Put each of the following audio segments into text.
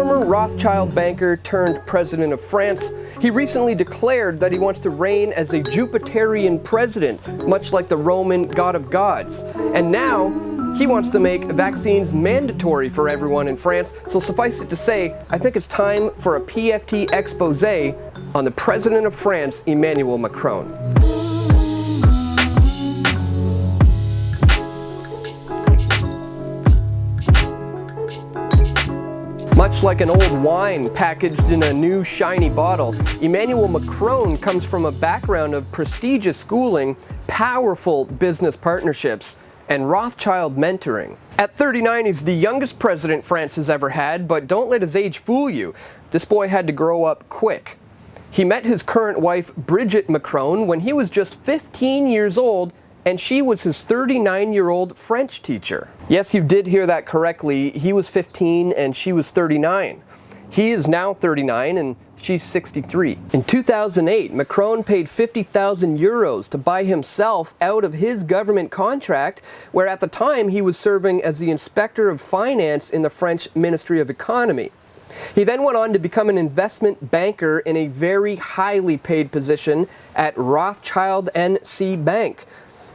former Rothschild banker turned president of France, he recently declared that he wants to reign as a Jupiterian president, much like the Roman god of gods. And now, he wants to make vaccines mandatory for everyone in France, so suffice it to say, I think it's time for a PFT expose on the President of France, Emmanuel Macron. Much like an old wine packaged in a new shiny bottle, Emmanuel Macron comes from a background of prestigious schooling, powerful business partnerships, and Rothschild mentoring. At 39, he's the youngest president France has ever had, but don't let his age fool you. This boy had to grow up quick. He met his current wife, Brigitte Macron, when he was just 15 years old, and she was his 39-year-old French teacher. Yes, you did hear that correctly. He was 15 and she was 39. He is now 39 and she's 63. In 2008, Macron paid 50,000 euros to buy himself out of his government contract, where at the time he was serving as the Inspector of Finance in the French Ministry of Economy. He then went on to become an investment banker in a very highly paid position at Rothschild N.C. Bank,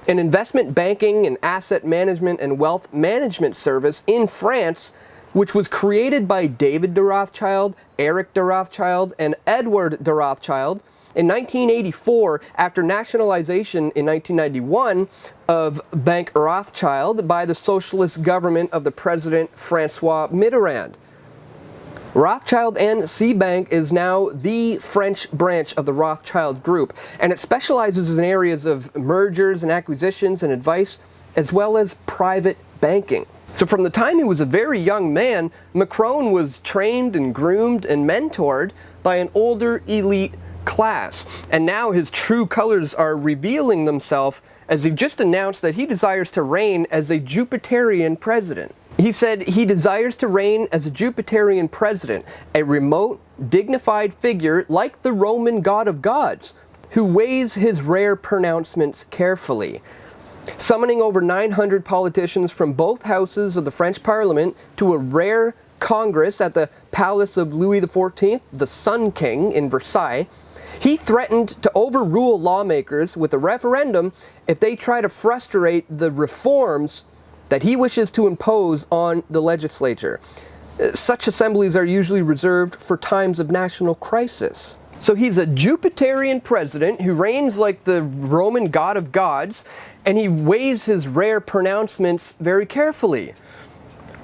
an investment banking and asset management and wealth management service in France, which was created by David de Rothschild, Eric de Rothschild, and Edward de Rothschild in 1984 after nationalization in 1991 of Bank Rothschild by the socialist government of the President Francois Mitterrand. Rothschild N.C. Bank is now the French branch of the Rothschild Group, and it specializes in areas of mergers and acquisitions and advice, as well as private banking. So from the time he was a very young man, Macron was trained and groomed and mentored by an older elite class, and now his true colors are revealing themselves as he just announced that he desires to reign as a Jupiterian president. He said he desires to reign as a Jupitarian president, a remote, dignified figure like the Roman god of gods, who weighs his rare pronouncements carefully. Summoning over 900 politicians from both houses of the French Parliament to a rare congress at the palace of Louis XIV, the Sun King, in Versailles, he threatened to overrule lawmakers with a referendum if they try to frustrate the reforms that he wishes to impose on the legislature. Such assemblies are usually reserved for times of national crisis. So he's a Jupiterian president who reigns like the Roman god of gods, and he weighs his rare pronouncements very carefully.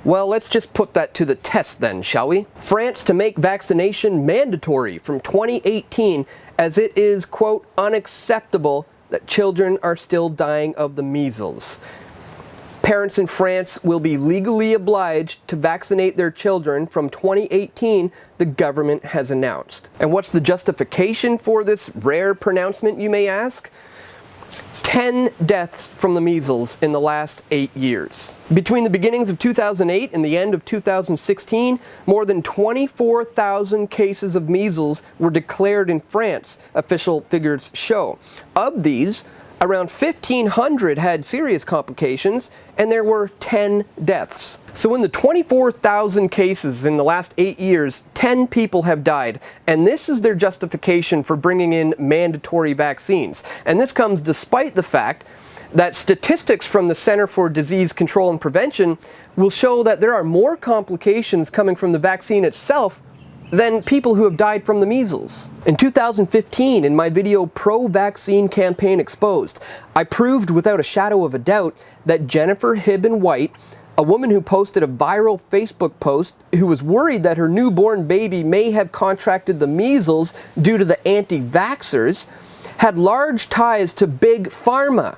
Well, let's just put that to the test then, shall we? France to make vaccination mandatory from 2018, as it is, quote, unacceptable that children are still dying of the measles. Parents in France will be legally obliged to vaccinate their children from 2018, the government has announced. And what's the justification for this rare pronouncement, you may ask? 10 deaths from the measles in the last 8 years. Between the beginnings of 2008 and the end of 2016, more than 24,000 cases of measles were declared in France, official figures show. Of these, around 1,500 had serious complications, and there were 10 deaths. So in the 24,000 cases in the last 8 years, 10 people have died, and this is their justification for bringing in mandatory vaccines. And this comes despite the fact that statistics from the Center for Disease Control and Prevention will show that there are more complications coming from the vaccine itself than people who have died from the measles. In 2015, in my video Pro-Vaccine Campaign Exposed, I proved without a shadow of a doubt that Jennifer Hibben White, a woman who posted a viral Facebook post who was worried that her newborn baby may have contracted the measles due to the anti-vaxxers, had large ties to Big Pharma.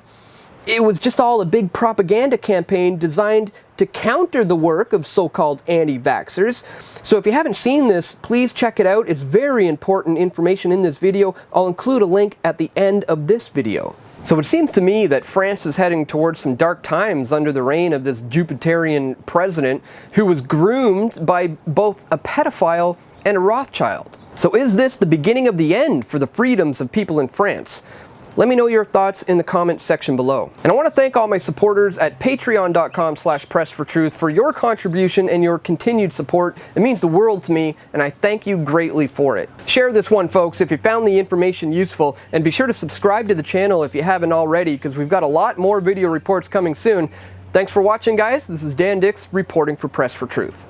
It was just all a big propaganda campaign designed to counter the work of so-called anti-vaxxers. So if you haven't seen this, please check it out. It's very important information in this video. I'll include a link at the end of this video. So it seems to me that France is heading towards some dark times under the reign of this Jupiterian president who was groomed by both a pedophile and a Rothschild. So is this the beginning of the end for the freedoms of people in France? Let me know your thoughts in the comments section below. And I want to thank all my supporters at patreon.com/pressfortruth for your contribution and your continued support. It means the world to me, and I thank you greatly for it. Share this one, folks, if you found the information useful, and be sure to subscribe to the channel if you haven't already, because we've got a lot more video reports coming soon. Thanks for watching, guys. This is Dan Dix reporting for Press for Truth.